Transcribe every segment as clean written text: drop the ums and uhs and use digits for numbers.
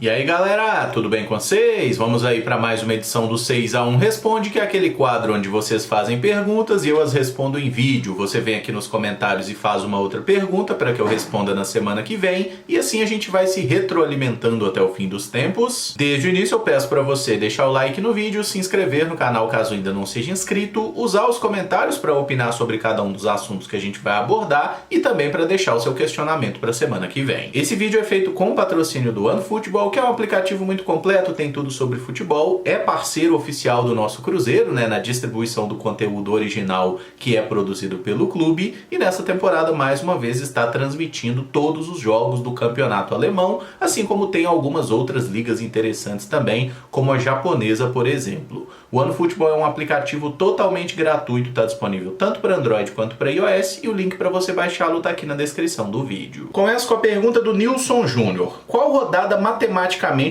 E aí galera, tudo bem com vocês? Vamos aí para mais uma edição do 6x1 Responde, que é aquele quadro onde vocês fazem perguntas e eu as respondo em vídeo. Você vem aqui nos comentários e faz uma outra pergunta para que eu responda na semana que vem, e assim a gente vai se retroalimentando até o fim dos tempos. Desde o início eu peço para você deixar o like no vídeo, se inscrever no canal caso ainda não seja inscrito, usar os comentários para opinar sobre cada um dos assuntos que a gente vai abordar e também para deixar o seu questionamento para a semana que vem. Esse vídeo é feito com o patrocínio do OneFootball, que é um aplicativo muito completo, tem tudo sobre futebol, é parceiro oficial do nosso Cruzeiro, né, na distribuição do conteúdo original que é produzido pelo clube, e nessa temporada mais uma vez está transmitindo todos os jogos do campeonato alemão, assim como tem algumas outras ligas interessantes também, como a japonesa, por exemplo. O OneFootball é um aplicativo totalmente gratuito, está disponível tanto para Android quanto para iOS, e o link para você baixá-lo está aqui na descrição do vídeo. Começo com a pergunta do Nilson Júnior. Qual rodada matematicamente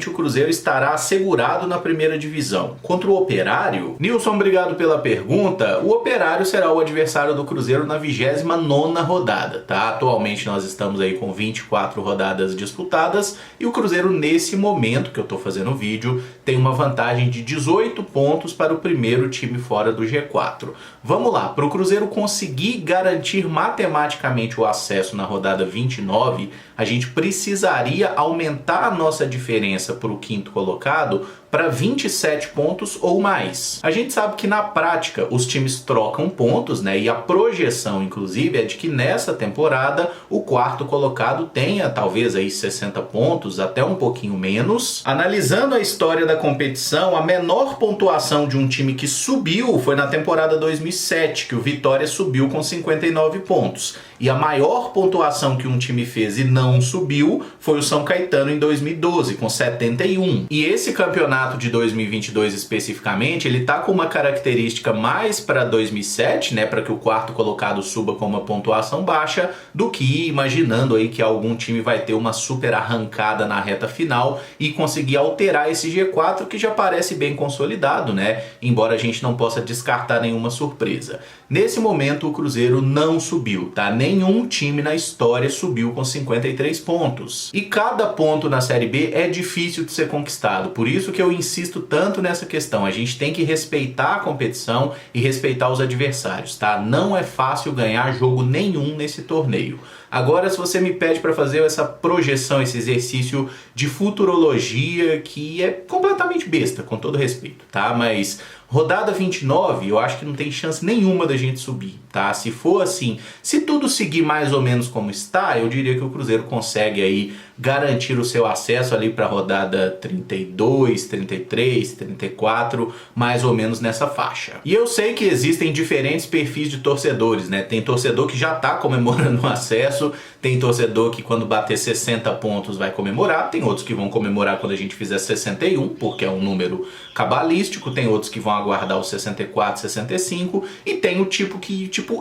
o Cruzeiro estará assegurado na primeira divisão? Contra o Operário? Nilson, obrigado pela pergunta. O Operário será o adversário do Cruzeiro na 29ª rodada, tá? Atualmente nós estamos aí com 24 rodadas disputadas e o Cruzeiro, nesse momento que eu estou fazendo o vídeo, tem uma vantagem de 18 pontos para o primeiro time fora do G4. Vamos lá, para o Cruzeiro conseguir garantir matematicamente o acesso na rodada 29, a gente precisaria aumentar a nossa diferença para o quinto colocado para 27 pontos ou mais. A gente sabe que na prática os times trocam pontos, né? E a projeção, inclusive, é de que nessa temporada o quarto colocado tenha talvez aí 60 pontos, até um pouquinho menos. Analisando a história da competição, a menor pontuação de um time que subiu foi na temporada 2007, que o Vitória subiu com 59 pontos. E a maior pontuação que um time fez e não subiu foi o São Caetano em 2012, com 71. E esse campeonato de 2022 especificamente, ele tá com uma característica mais para 2007, né, para que o quarto colocado suba com uma pontuação baixa, do que imaginando aí que algum time vai ter uma super arrancada na reta final e conseguir alterar esse G4 que já parece bem consolidado, né, embora a gente não possa descartar nenhuma surpresa. Nesse momento o Cruzeiro não subiu, tá? Nenhum time na história subiu com 53 pontos. E cada ponto na Série B é difícil de ser conquistado, por isso que eu insisto tanto nessa questão. A gente tem que respeitar a competição e respeitar os adversários, tá? Não é fácil ganhar jogo nenhum nesse torneio. Agora, se você me pede para fazer essa projeção, esse exercício de futurologia, que é completamente besta, com todo respeito, tá? Mas rodada 29, eu acho que não tem chance nenhuma da gente subir, tá? Se for assim, se tudo seguir mais ou menos como está, eu diria que o Cruzeiro consegue aí garantir o seu acesso ali para a rodada 32, 33, 34, mais ou menos nessa faixa. E eu sei que existem diferentes perfis de torcedores, né? Tem torcedor que já tá comemorando o acesso, tem torcedor que quando bater 60 pontos vai comemorar, tem outros que vão comemorar quando a gente fizer 61, porque é um número cabalístico, tem outros que vão aguardar os 64, 65, e tem o tipo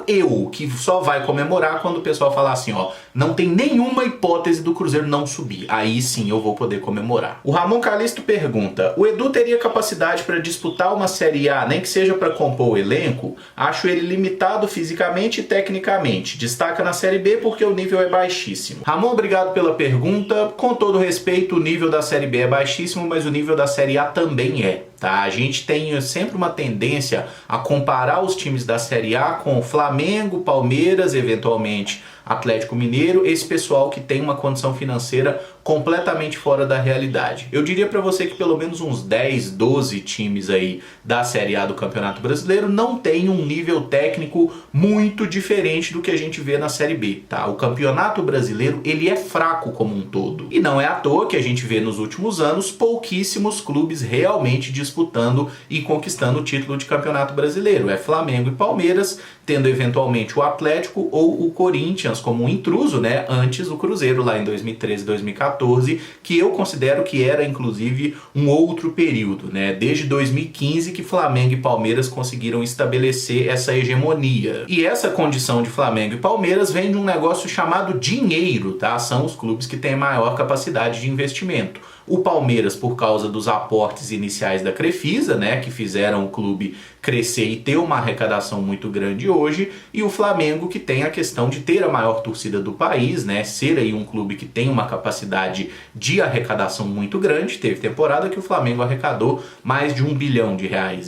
eu, que só vai comemorar quando o pessoal falar assim, ó, não tem nenhuma hipótese do Cruzeiro não subir. Aí sim eu vou poder comemorar. O Ramon Calisto pergunta, o Edu teria capacidade para disputar uma Série A, nem que seja para compor o elenco? Acho ele limitado fisicamente e tecnicamente. Destaca na Série B porque o nível é baixíssimo. Ramon, obrigado pela pergunta. Com todo respeito, o nível da Série B é baixíssimo, mas o nível da Série A também é. Tá? A gente tem sempre uma tendência a comparar os times da Série A com Flamengo, Palmeiras, eventualmente Atlético Mineiro, esse pessoal que tem uma condição financeira completamente fora da realidade. Eu diria para você que pelo menos uns 10, 12 times aí da Série A do Campeonato Brasileiro não tem um nível técnico muito diferente do que a gente vê na Série B, tá? O Campeonato Brasileiro, ele é fraco como um todo. E não é à toa que a gente vê nos últimos anos pouquíssimos clubes realmente disputando e conquistando o título de Campeonato Brasileiro. É Flamengo e Palmeiras, tendo eventualmente o Atlético ou o Corinthians como um intruso, né? Antes o Cruzeiro lá em 2013, 2014, que eu considero que era inclusive um outro período, né? Desde 2015 que Flamengo e Palmeiras conseguiram estabelecer essa hegemonia. E essa condição de Flamengo e Palmeiras vem de um negócio chamado dinheiro, tá? São os clubes que têm maior capacidade de investimento. O Palmeiras por causa dos aportes iniciais da Crefisa, né, que fizeram o clube crescer e ter uma arrecadação muito grande hoje, e o Flamengo, que tem a questão de ter a maior torcida do país, né, ser aí um clube que tem uma capacidade de arrecadação muito grande. Teve temporada que o Flamengo arrecadou mais de R$1 bilhão.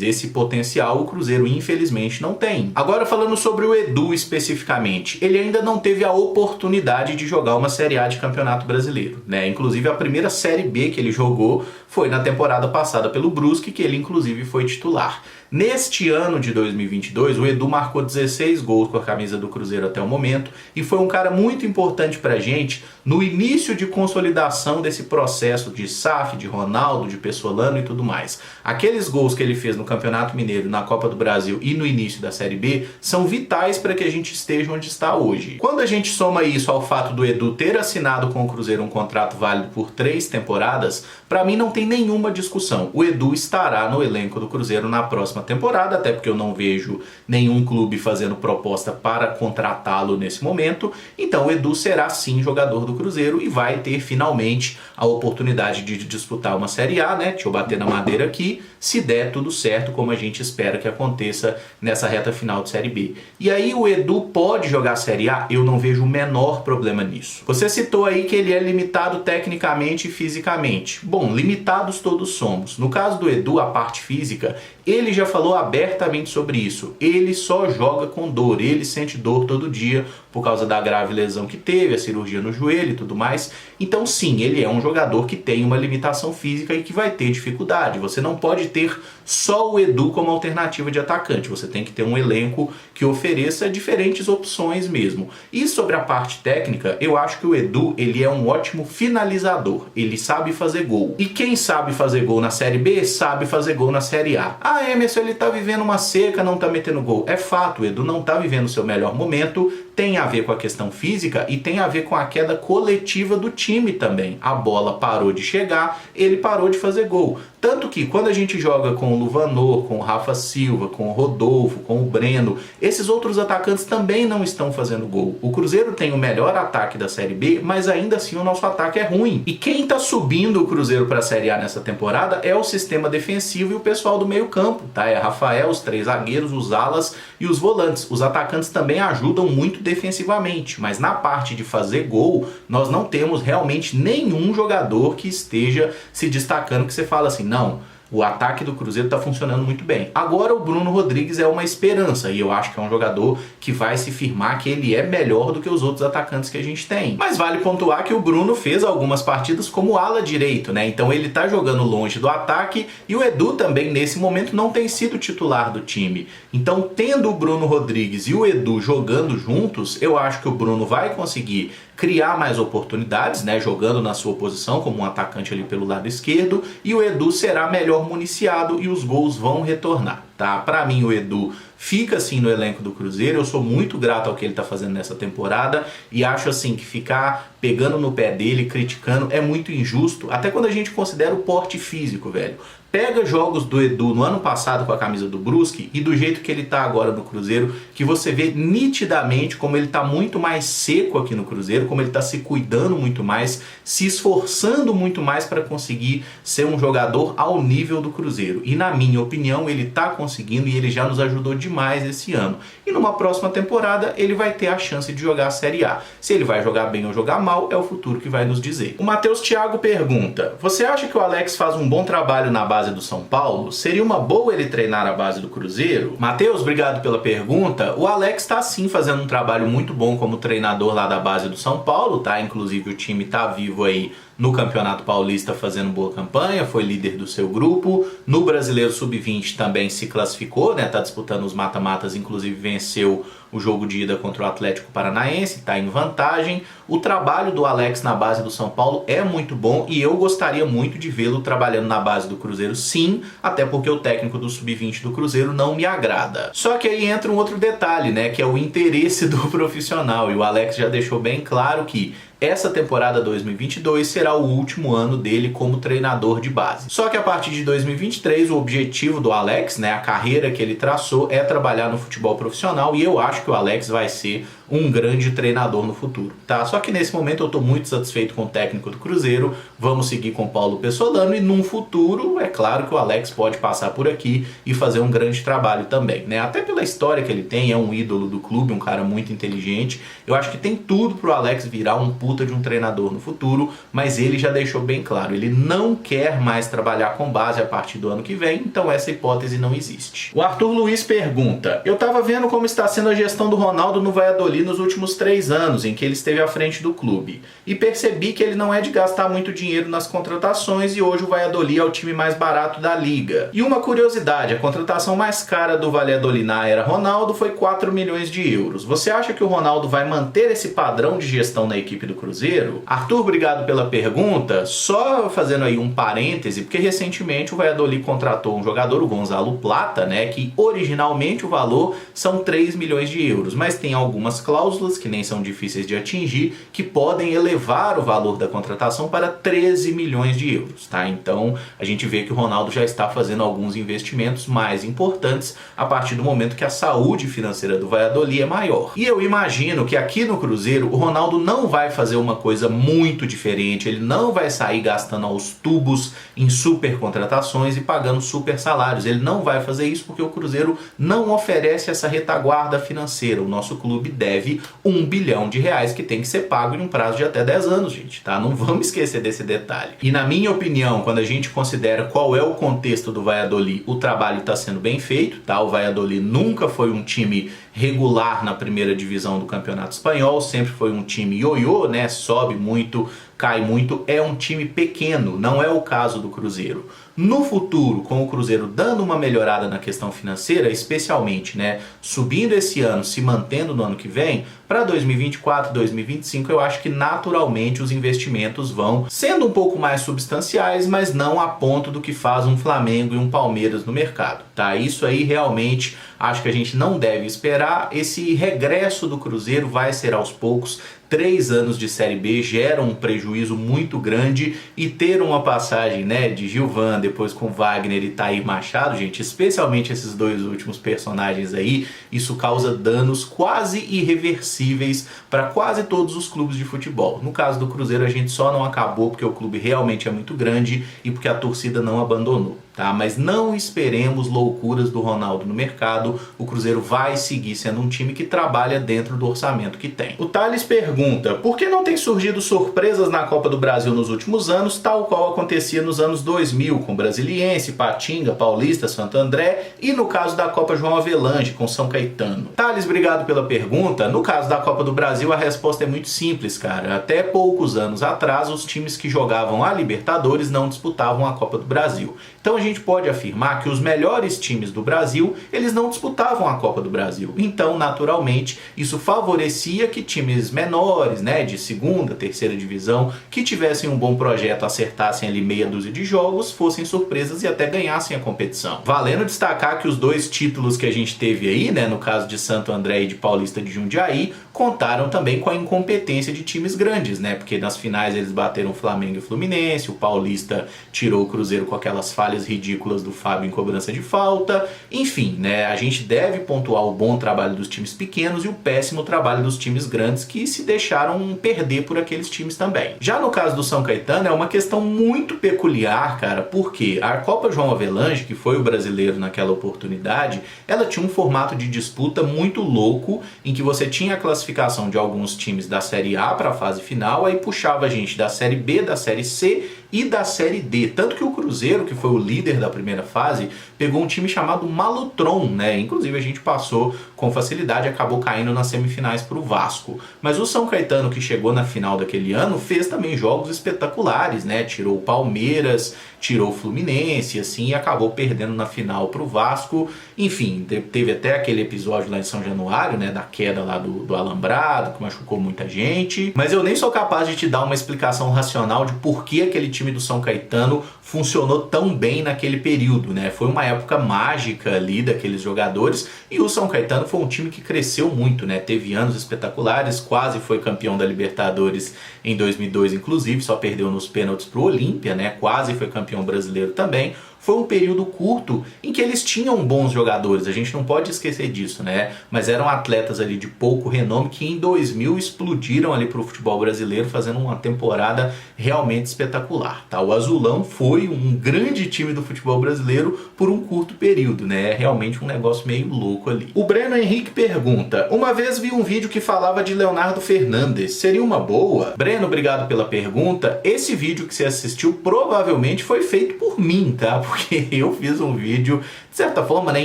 Esse potencial o Cruzeiro infelizmente não tem. Agora, falando sobre o Edu especificamente, ele ainda não teve a oportunidade de jogar uma Série A de Campeonato Brasileiro, né? Inclusive a primeira Série B que ele jogou foi na temporada passada pelo Brusque, que ele inclusive foi titular. Neste ano de 2022, o Edu marcou 16 gols com a camisa do Cruzeiro até o momento e foi um cara muito importante pra gente no início de consolidação desse processo de SAF, de Ronaldo, de Pessolano e tudo mais. Aqueles gols que ele fez no Campeonato Mineiro, na Copa do Brasil e no início da Série B são vitais para que a gente esteja onde está hoje. Quando a gente soma isso ao fato do Edu ter assinado com o Cruzeiro um contrato válido por 3 temporadas, pra mim não tem nenhuma discussão. O Edu estará no elenco do Cruzeiro na próxima temporada, até porque eu não vejo nenhum clube fazendo proposta para contratá-lo nesse momento. Então o Edu será sim jogador do Cruzeiro e vai ter finalmente a oportunidade de disputar uma Série A, né? Deixa eu bater na madeira aqui, se der tudo certo, como a gente espera que aconteça nessa reta final de Série B. E aí o Edu pode jogar Série A? Eu não vejo o menor problema nisso. Você citou aí que ele é limitado tecnicamente e fisicamente. Bom, limitados todos somos. No caso do Edu, a parte física, ele já falou abertamente sobre isso. Ele só joga com dor, ele sente dor todo dia por causa da grave lesão que teve, a cirurgia no joelho e tudo mais. Então sim, ele é um jogador que tem uma limitação física e que vai ter dificuldade. Você não pode ter só o Edu como alternativa de atacante, você tem que ter um elenco que ofereça diferentes opções mesmo. E sobre a parte técnica, eu acho que o Edu, ele é um ótimo finalizador, ele sabe fazer gol. E quem sabe fazer gol na Série B, sabe fazer gol na Série A. Ah, Emerson, ele tá vivendo uma seca, não tá metendo gol. É fato, o Edu não tá vivendo o seu melhor momento, tem a ver com a questão física e tem a ver com a queda coletiva do time também. A bola parou de chegar, ele parou de fazer gol. Tanto que quando a gente joga com o Luvanor, com o Rafa Silva, com o Rodolfo, com o Breno, esses outros atacantes também não estão fazendo gol. O Cruzeiro tem o melhor ataque da Série B, mas ainda assim o nosso ataque é ruim. E quem tá subindo o Cruzeiro para a Série A nessa temporada é o sistema defensivo e o pessoal do meio campo, tá? É Rafael, os 3 zagueiros, os alas e os volantes. Os atacantes também ajudam muito defensivamente, mas na parte de fazer gol, nós não temos realmente nenhum jogador que esteja se destacando, que você fala assim, não, o ataque do Cruzeiro está funcionando muito bem. Agora o Bruno Rodrigues é uma esperança e eu acho que é um jogador que vai se firmar que ele é melhor do que os outros atacantes que a gente tem. Mas vale pontuar que o Bruno fez algumas partidas como ala direito, né? Então ele tá jogando longe do ataque e o Edu também nesse momento não tem sido titular do time. Então tendo o Bruno Rodrigues e o Edu jogando juntos, eu acho que o Bruno vai conseguir criar mais oportunidades, né, jogando na sua posição como um atacante ali pelo lado esquerdo, e o Edu será melhor municiado e os gols vão retornar, tá? Para mim o Edu fica assim no elenco do Cruzeiro, eu sou muito grato ao que ele tá fazendo nessa temporada e acho assim que ficar pegando no pé dele, criticando, é muito injusto, até quando a gente considera o porte físico, velho. Pega jogos do Edu no ano passado com a camisa do Brusque e do jeito que ele tá agora no Cruzeiro, que você vê nitidamente como ele tá muito mais seco aqui no Cruzeiro, como ele tá se cuidando muito mais, se esforçando muito mais para conseguir ser um jogador ao nível do Cruzeiro. E na minha opinião, ele tá conseguindo e ele já nos ajudou demais esse ano. E numa próxima temporada, ele vai ter a chance de jogar a Série A. Se ele vai jogar bem ou jogar mal, é o futuro que vai nos dizer. O Matheus Thiago pergunta, você acha que o Alex faz um bom trabalho na base do São Paulo? Seria uma boa ele treinar a base do Cruzeiro? Matheus, obrigado pela pergunta. O Alex está sim fazendo um trabalho muito bom como treinador lá da base do São Paulo, tá? Inclusive o time tá vivo aí no Campeonato Paulista fazendo boa campanha, foi líder do seu grupo. No Brasileiro Sub-20 também se classificou, né? Tá disputando os mata-matas, inclusive venceu o jogo de ida contra o Atlético Paranaense, tá em vantagem. O trabalho do Alex na base do São Paulo é muito bom e eu gostaria muito de vê-lo trabalhando na base do Cruzeiro sim, até porque o técnico do Sub-20 do Cruzeiro não me agrada. Só que aí entra um outro detalhe, né? Que é o interesse do profissional, e o Alex já deixou bem claro que essa temporada 2022 será o último ano dele como treinador de base. Só que a partir de 2023 o objetivo do Alex, né, a carreira que ele traçou é trabalhar no futebol profissional, e eu acho que o Alex vai ser um grande treinador no futuro, tá? Só que nesse momento eu tô muito satisfeito com o técnico do Cruzeiro, vamos seguir com o Paulo Pessolano, e num futuro é claro que o Alex pode passar por aqui e fazer um grande trabalho também, né? Até pela história que ele tem, é um ídolo do clube, um cara muito inteligente. Eu acho que tem tudo pro Alex virar um puta de um treinador no futuro, mas ele já deixou bem claro, ele não quer mais trabalhar com base a partir do ano que vem, então essa hipótese não existe. O Arthur Luiz pergunta: eu tava vendo como está sendo a gestão do Ronaldo no Valladolid nos últimos 3 anos em que ele esteve à frente do clube, e percebi que ele não é de gastar muito dinheiro nas contratações, e hoje o Valladolid é o time mais barato da liga. E uma curiosidade, a contratação mais cara do Valladolid na era Ronaldo foi 4 milhões de euros. Você acha que o Ronaldo vai manter esse padrão de gestão na equipe do Cruzeiro? Arthur, obrigado pela pergunta. Só fazendo aí um parêntese, porque recentemente o Valladolid contratou um jogador, o Gonzalo Plata, né, que originalmente o valor são 3 milhões de euros, mas tem algumas cláusulas que nem são difíceis de atingir, que podem elevar o valor da contratação para 13 milhões de euros, tá? Então a gente vê que o Ronaldo já está fazendo alguns investimentos mais importantes a partir do momento que a saúde financeira do Valladolid é maior. E eu imagino que aqui no Cruzeiro o Ronaldo não vai fazer uma coisa muito diferente, ele não vai sair gastando aos tubos em super contratações e pagando super salários. Ele não vai fazer isso porque o Cruzeiro não oferece essa retaguarda financeira. O nosso clube deve R$1 bilhão que tem que ser pago em um prazo de até 10 anos, gente, tá? Não vamos esquecer desse detalhe. E na minha opinião, quando a gente considera qual é o contexto do Valladolid, o trabalho está sendo bem feito, tá? O Valladolid nunca foi um time regular na primeira divisão do Campeonato Espanhol, sempre foi um time ioiô, né? Sobe muito, cai muito, é um time pequeno, não é o caso do Cruzeiro. No futuro, com o Cruzeiro dando uma melhorada na questão financeira, especialmente, né, subindo esse ano, se mantendo no ano que vem, para 2024, 2025, eu acho que naturalmente os investimentos vão sendo um pouco mais substanciais, mas não a ponto do que faz um Flamengo e um Palmeiras no mercado, tá? Isso aí realmente acho que a gente não deve esperar. Esse regresso do Cruzeiro vai ser aos poucos. 3 anos de Série B geram um prejuízo muito grande, e ter uma passagem, né, de Gilvan, depois com Wagner e Thair Machado, gente, especialmente esses 2 últimos personagens aí, isso causa danos quase irreversíveis para quase todos os clubes de futebol. No caso do Cruzeiro a gente só não acabou porque o clube realmente é muito grande e porque a torcida não abandonou, tá? Mas não esperemos loucuras do Ronaldo no mercado. O Cruzeiro vai seguir sendo um time que trabalha dentro do orçamento que tem. O Thales pergunta: por que não tem surgido surpresas na Copa do Brasil nos últimos anos, tal qual acontecia nos anos 2000 com Brasiliense, Patinga, Paulista, Santo André, e no caso da Copa João Avelange com São Caetano? Thales, obrigado pela pergunta. No caso da Copa do Brasil a resposta é muito simples, cara. Até poucos anos atrás os times que jogavam a Libertadores não disputavam a Copa do Brasil. Então a gente pode afirmar que os melhores times do Brasil, eles não disputavam a Copa do Brasil. Então, naturalmente, isso favorecia que times menores, né, de segunda, terceira divisão, que tivessem um bom projeto, acertassem ali meia dúzia de jogos, fossem surpresas e até ganhassem a competição. Valendo destacar que os 2 títulos que a gente teve aí, né, no caso de Santo André e de Paulista de Jundiaí, contaram também com a incompetência de times grandes, né, porque nas finais eles bateram o Flamengo e o Fluminense, o Paulista tirou o Cruzeiro com aquelas falhas ridículas do Fábio em cobrança de falta. Enfim, né, a gente deve pontuar o bom trabalho dos times pequenos e o péssimo trabalho dos times grandes, que se deixaram perder por aqueles times também. Já no caso do São Caetano é uma questão muito peculiar, cara, porque a Copa João Avelange, que foi o brasileiro naquela oportunidade, ela tinha um formato de disputa muito louco, em que você tinha a classificação de alguns times da Série A para a fase final, aí puxava a gente da Série B, da Série C e da Série D. Tanto que o Cruzeiro, que foi o líder da primeira fase, pegou um time chamado Malutron, né? Inclusive a gente passou com facilidade, acabou caindo nas semifinais para o Vasco. Mas o São Caetano, que chegou na final daquele ano, fez também jogos espetaculares, né? Tirou o Palmeiras, tirou o Fluminense, assim, e acabou perdendo na final para o Vasco. Enfim, teve até aquele episódio lá em São Januário, né, da queda lá do Alambrado, que machucou muita gente. Mas eu nem sou capaz de te dar uma explicação racional de por que aquele time time do São Caetano funcionou tão bem naquele período, né? Foi uma época mágica ali daqueles jogadores e o São Caetano foi um time que cresceu muito, né? Teve anos espetaculares, quase foi campeão da Libertadores em 2002, inclusive, só perdeu nos pênaltis pro Olímpia, né? Quase foi campeão brasileiro também. Foi um período curto em que eles tinham bons jogadores, a gente não pode esquecer disso, né? Mas eram atletas ali de pouco renome que em 2000 explodiram ali pro futebol brasileiro, fazendo uma temporada realmente espetacular, tá? O Azulão foi um grande time do futebol brasileiro por um curto período, né? É realmente um negócio meio louco ali. O Breno Henrique pergunta: uma vez vi um vídeo que falava de Leonardo Fernandes, seria uma boa? Breno, obrigado pela pergunta. Esse vídeo que você assistiu provavelmente foi feito por mim, tá? Porque eu fiz um vídeo, de certa forma, né,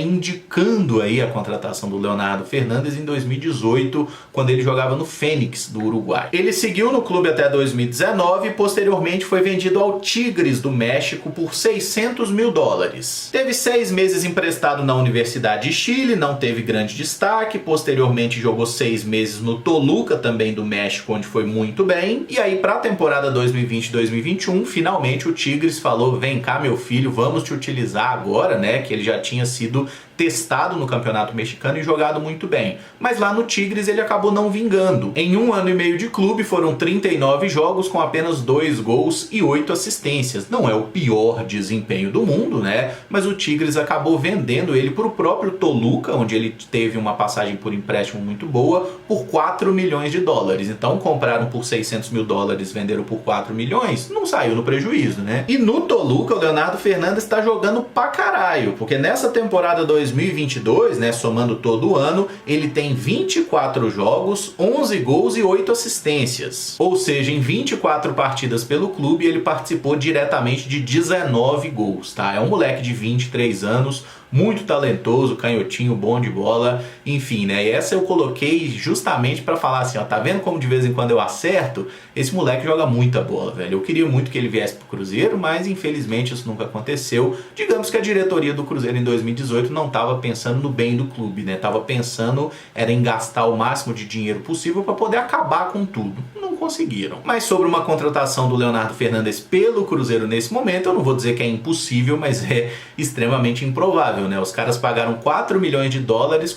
indicando aí a contratação do Leonardo Fernandes em 2018, quando ele jogava no Fênix do Uruguai. Ele seguiu no clube até 2019 e posteriormente foi vendido ao Tigres do México por $600 mil. Teve 6 meses emprestado na Universidade de Chile, não teve grande destaque, posteriormente jogou 6 meses no Toluca, também do México, onde foi muito bem, e aí para a temporada 2020-2021, finalmente o Tigres falou: vem cá meu filho, vamos te utilizar agora, né, que ele já tinha sido testado no Campeonato Mexicano e jogado muito bem. Mas lá no Tigres ele acabou não vingando. Em 1 ano e meio de clube foram 39 jogos com apenas 2 gols e 8 assistências. Não é o pior desempenho do mundo, né? Mas o Tigres acabou vendendo ele para o próprio Toluca, onde ele teve uma passagem por empréstimo muito boa, por $4 milhões. Então compraram por $600 mil, venderam por 4 milhões, não saiu no prejuízo, né? E no Toluca o Leonardo Fernandes está jogando pra caralho, porque nessa temporada 2022, né, somando todo o ano, ele tem 24 jogos, 11 gols e 8 assistências. Ou seja, em 24 partidas pelo clube, ele participou diretamente de 19 gols, tá? É um moleque de 23 anos, muito talentoso, canhotinho, bom de bola, enfim, né? E essa eu coloquei justamente para falar assim, ó, tá vendo como de vez em quando eu acerto? Esse moleque joga muita bola, velho. Eu queria muito que ele viesse pro Cruzeiro, mas infelizmente isso nunca aconteceu. Digamos que a diretoria do Cruzeiro em 2018 não estava pensando no bem do clube, né? Tava pensando era em gastar o máximo de dinheiro possível para poder acabar com tudo. Não conseguiram. Mas sobre uma contratação do Leonardo Fernandes pelo Cruzeiro nesse momento, eu não vou dizer que é impossível, mas é extremamente improvável, né? Os caras pagaram $4 milhões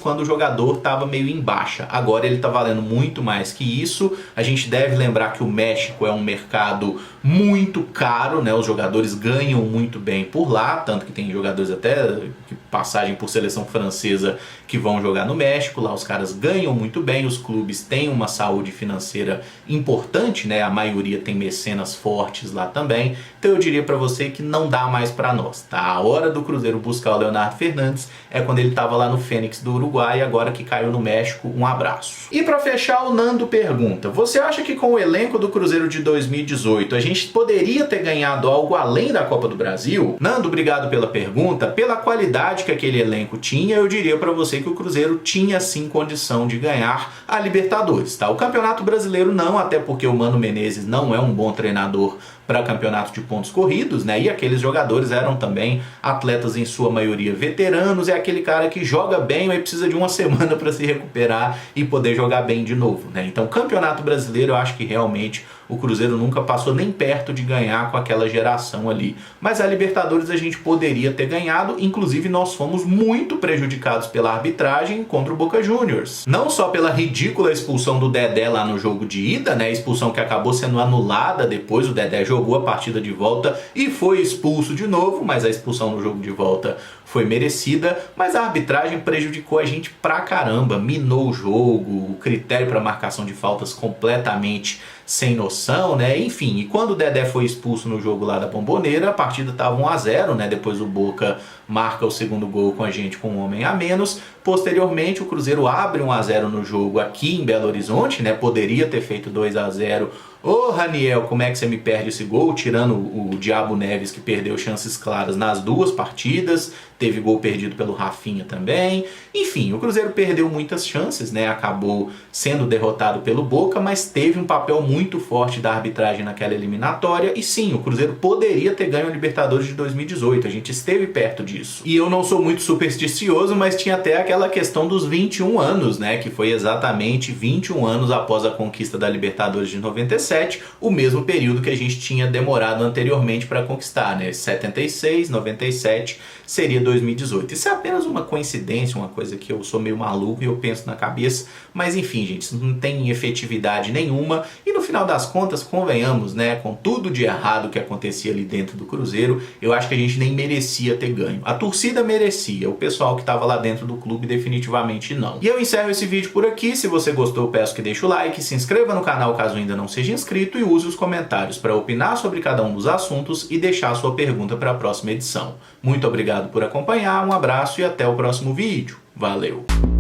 quando o jogador estava meio em baixa. Agora ele está valendo muito mais que isso. A gente deve lembrar que o México é um mercado muito caro, né? Os jogadores ganham muito bem por lá, tanto que tem jogadores até que passagem por seleção francesa que vão jogar no México. Lá os caras ganham muito bem, os clubes têm uma saúde financeira importante, né? A maioria tem mecenas fortes lá também. Então eu diria para você que não dá mais para nós, tá? A hora do Cruzeiro buscar o Leonardo Fernandes é quando ele estava lá no Fênix do Uruguai, agora que caiu no México, um abraço. E para fechar, o Nando pergunta: você acha que com o elenco do Cruzeiro de 2018 a gente poderia ter ganhado algo além da Copa do Brasil? Nando, obrigado pela pergunta. Pela qualidade que aquele elenco tinha, eu diria para você que o Cruzeiro tinha sim condição de ganhar a Libertadores, tá? O Campeonato Brasileiro não, até porque o Mano Menezes não é um bom treinador para campeonato de pontos corridos, né? E aqueles jogadores eram também atletas em sua maioria veteranos, é aquele cara que joga bem, mas precisa de uma semana para se recuperar e poder jogar bem de novo, né? Então, Campeonato Brasileiro, eu acho que realmente o Cruzeiro nunca passou nem perto de ganhar com aquela geração ali. Mas a Libertadores a gente poderia ter ganhado, inclusive nós fomos muito prejudicados pela arbitragem contra o Boca Juniors. Não só pela ridícula expulsão do Dedé lá no jogo de ida, né? Expulsão que acabou sendo anulada depois, o Dedé jogou a partida de volta e foi expulso de novo, mas a expulsão no jogo de volta foi merecida, mas a arbitragem prejudicou a gente pra caramba, minou o jogo, o critério para marcação de faltas completamente sem noção, né? Enfim, e quando o Dedé foi expulso no jogo lá da Bombonera, a partida estava 1-0, né? Depois o Boca marca o segundo gol com a gente com um homem a menos. Posteriormente, o Cruzeiro abre 1-0 no jogo aqui em Belo Horizonte, né? Poderia ter feito 2-0. Ô Raniel, como é que você me perde esse gol? Tirando o Diabo Neves, que perdeu chances claras nas duas partidas, teve gol perdido pelo Rafinha também. Enfim, o Cruzeiro perdeu muitas chances, né? Acabou sendo derrotado pelo Boca, mas teve um papel muito forte da arbitragem naquela eliminatória. E sim, o Cruzeiro poderia ter ganho a Libertadores de 2018, a gente esteve perto disso. E eu não sou muito supersticioso, mas tinha até aquela questão dos 21 anos, né? Que foi exatamente 21 anos após a conquista da Libertadores de 97. 97, o mesmo período que a gente tinha demorado anteriormente para conquistar, né? 76, 97 seria 2018. Isso é apenas uma coincidência, uma coisa que eu sou meio maluco e eu penso na cabeça, mas enfim, gente, isso não tem efetividade nenhuma e no final das contas, convenhamos, né, com tudo de errado que acontecia ali dentro do Cruzeiro, eu acho que a gente nem merecia ter ganho. A torcida merecia, o pessoal que estava lá dentro do clube definitivamente não. E eu encerro esse vídeo por aqui. Se você gostou, eu peço que deixe o like, se inscreva no canal caso ainda não seja inscrito e use os comentários para opinar sobre cada um dos assuntos e deixar a sua pergunta para a próxima edição. Muito obrigado por acompanhar, um abraço e até o próximo vídeo. Valeu!